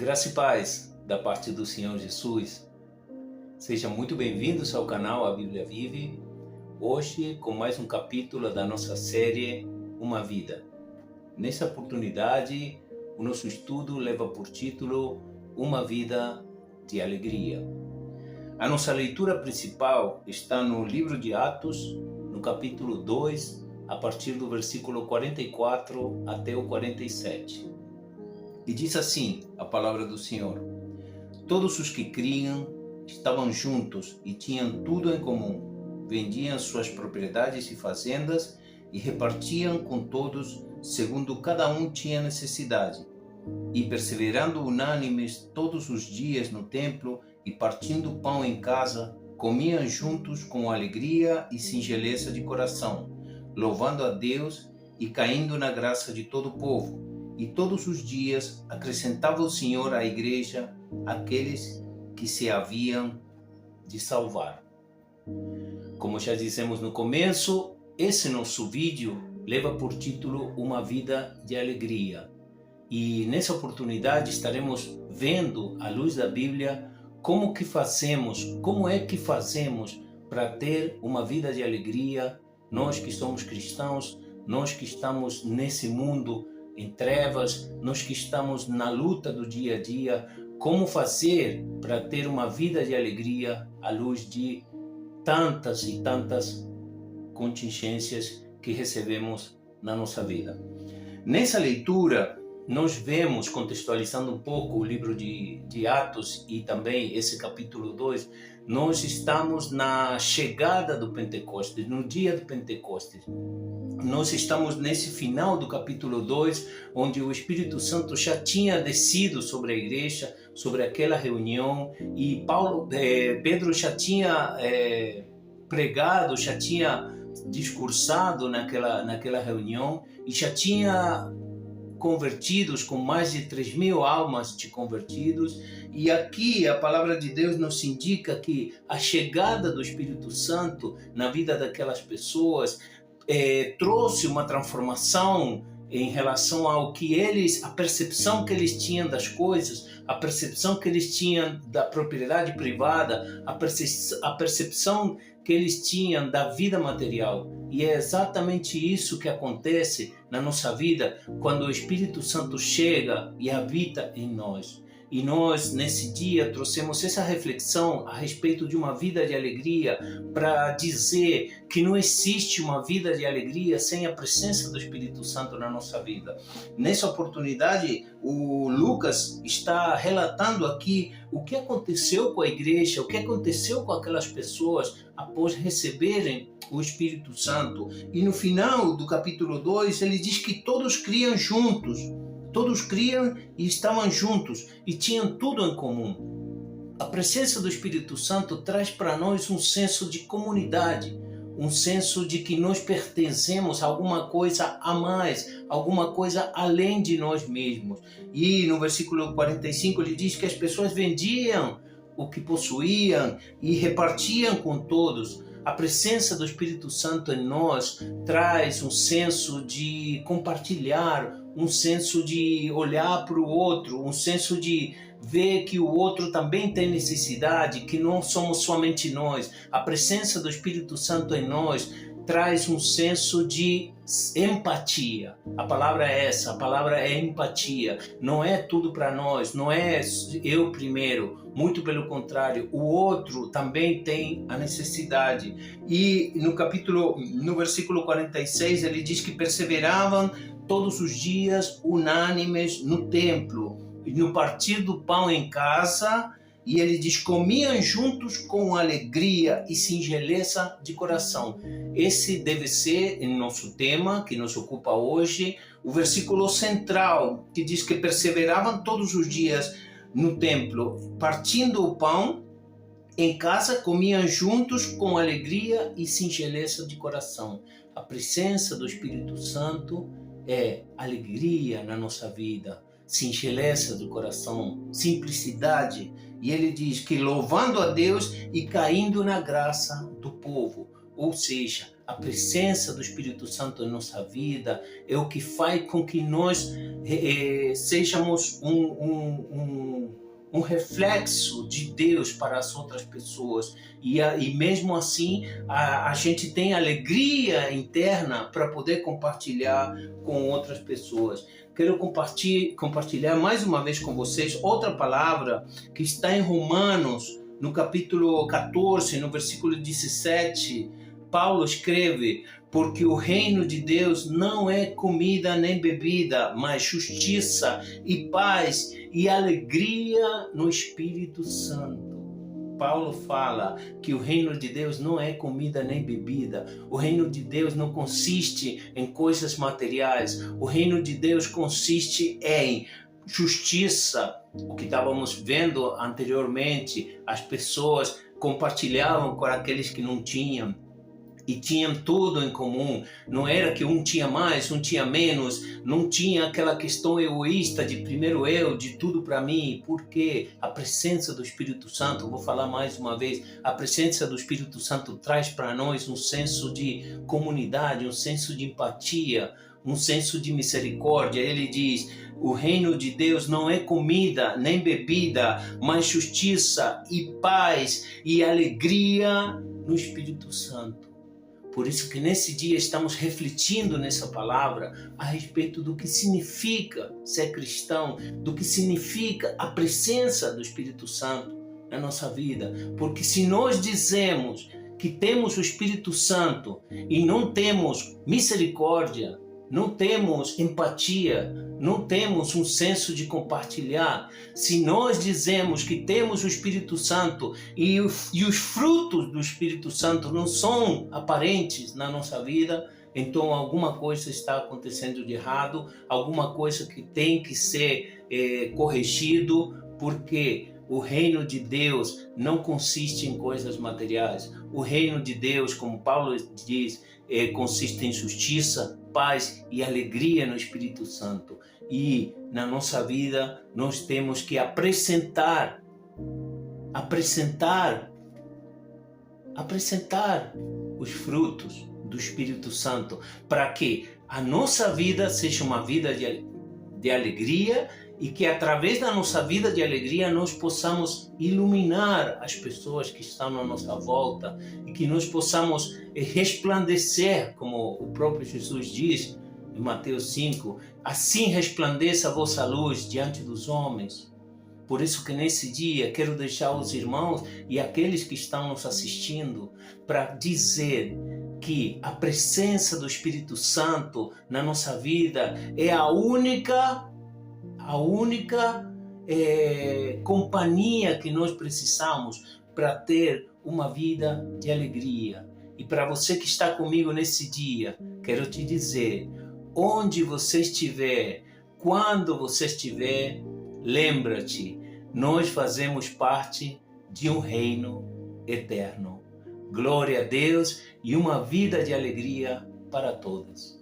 Graça e paz da parte do Senhor Jesus. Sejam muito bem-vindos ao canal A Bíblia Vive. Hoje com mais um capítulo da nossa série Uma Vida. Nessa oportunidade, o nosso estudo leva por título Uma Vida de Alegria. A nossa leitura principal está no livro de Atos, no capítulo 2, a partir do versículo 44 até o 47. E diz assim a palavra do Senhor: Todos os que criam estavam juntos e tinham tudo em comum. Vendiam suas propriedades e fazendas e repartiam com todos, segundo cada um tinha necessidade. E perseverando unânimes todos os dias no templo e partindo pão em casa, comiam juntos com alegria e singeleza de coração, louvando a Deus e caindo na graça de todo o povo. E todos os dias acrescentava o Senhor à igreja aqueles que se haviam de salvar. Como já dissemos no começo, esse nosso vídeo leva por título Uma Vida de Alegria. E nessa oportunidade estaremos vendo, à luz da Bíblia, como é que fazemos para ter uma vida de alegria, nós que somos cristãos, nós que estamos nesse mundo em trevas, nós que estamos na luta do dia a dia, como fazer para ter uma vida de alegria à luz de tantas e tantas contingências que recebemos na nossa vida. Nessa leitura, nós vemos, contextualizando um pouco o livro de Atos e também esse capítulo 2, nós estamos na chegada do Pentecostes, no dia do Pentecostes. Nós estamos nesse final do capítulo 2, onde o Espírito Santo já tinha descido sobre a igreja, sobre aquela reunião, e Pedro já tinha pregado, já tinha discursado naquela reunião e já tinha convertidos, com mais de 3.000 almas de convertidos. E aqui a palavra de Deus nos indica que a chegada do Espírito Santo na vida daquelas pessoas trouxe uma transformação em relação ao que a percepção que eles tinham das coisas, a percepção que eles tinham da propriedade privada, a percepção que eles tinham da vida material. E é exatamente isso que acontece na nossa vida quando o Espírito Santo chega e habita em nós. E nós, nesse dia, trouxemos essa reflexão a respeito de uma vida de alegria, para dizer que não existe uma vida de alegria sem a presença do Espírito Santo na nossa vida. Nessa oportunidade, o Lucas está relatando aqui o que aconteceu com a igreja, o que aconteceu com aquelas pessoas após receberem o Espírito Santo. E no final do capítulo 2, ele diz que todos criam juntos. Todos criam e estavam juntos e tinham tudo em comum. A presença do Espírito Santo traz para nós um senso de comunidade, um senso de que nós pertencemos a alguma coisa a mais, alguma coisa além de nós mesmos. E no versículo 45 ele diz que as pessoas vendiam o que possuíam e repartiam com todos. A presença do Espírito Santo em nós traz um senso de compartilhar, um senso de olhar para o outro, um senso de ver que o outro também tem necessidade, que não somos somente nós. A presença do Espírito Santo em nós traz um senso de empatia. A palavra é essa, a palavra é empatia. Não é tudo para nós, não é eu primeiro, muito pelo contrário, o outro também tem a necessidade. E no versículo 46 ele diz que perseveravam todos os dias unânimes no templo, no partir do pão em casa, e ele diz, comiam juntos com alegria e singeleza de coração. Esse deve ser, em nosso tema, que nos ocupa hoje, o versículo central, que diz que perseveravam todos os dias no templo, partindo o pão em casa, comiam juntos com alegria e singeleza de coração. A presença do Espírito Santo é alegria na nossa vida, singeleza do coração, simplicidade. E ele diz que louvando a Deus e caindo na graça do povo. Ou seja, a presença do Espírito Santo em nossa vida é o que faz com que nós sejamos um reflexo de Deus para as outras pessoas. E mesmo assim, a gente tem alegria interna para poder compartilhar com outras pessoas. Quero compartilhar mais uma vez com vocês outra palavra que está em Romanos, no capítulo 14, no versículo 17. Paulo escreve: porque o reino de Deus não é comida nem bebida, mas justiça e paz e alegria no Espírito Santo. Paulo fala que o reino de Deus não é comida nem bebida. O reino de Deus não consiste em coisas materiais. O reino de Deus consiste em justiça. O que estávamos vendo anteriormente, as pessoas compartilhavam com aqueles que não tinham. E tinham tudo em comum. Não era que um tinha mais, um tinha menos. Não tinha aquela questão egoísta de primeiro eu, de tudo para mim. Porque a presença do Espírito Santo, vou falar mais uma vez, a presença do Espírito Santo traz para nós um senso de comunidade, um senso de empatia, um senso de misericórdia. Ele diz: o reino de Deus não é comida nem bebida, mas justiça e paz e alegria no Espírito Santo. Por isso que nesse dia estamos refletindo nessa palavra a respeito do que significa ser cristão, do que significa a presença do Espírito Santo na nossa vida. Porque se nós dizemos que temos o Espírito Santo e não temos misericórdia, não temos empatia, não temos um senso de compartilhar, se nós dizemos que temos o Espírito Santo e os frutos do Espírito Santo não são aparentes na nossa vida, então alguma coisa está acontecendo de errado, alguma coisa que tem que ser corrigido, porque o reino de Deus não consiste em coisas materiais. O reino de Deus, como Paulo diz, consiste em justiça, paz e alegria no Espírito Santo. E na nossa vida nós temos que apresentar os frutos do Espírito Santo, para que a nossa vida seja uma vida de alegria e que através da nossa vida de alegria nós possamos iluminar as pessoas que estão à nossa volta e que nós possamos resplandecer, como o próprio Jesus diz em Mateus 5, assim resplandeça a vossa luz diante dos homens. Por isso que nesse dia quero deixar os irmãos e aqueles que estão nos assistindo para dizer que a presença do Espírito Santo na nossa vida é a única companhia que nós precisamos para ter uma vida de alegria. E para você que está comigo nesse dia, quero te dizer, onde você estiver, quando você estiver, lembra-te, nós fazemos parte de um reino eterno. Glória a Deus e uma vida de alegria para todos.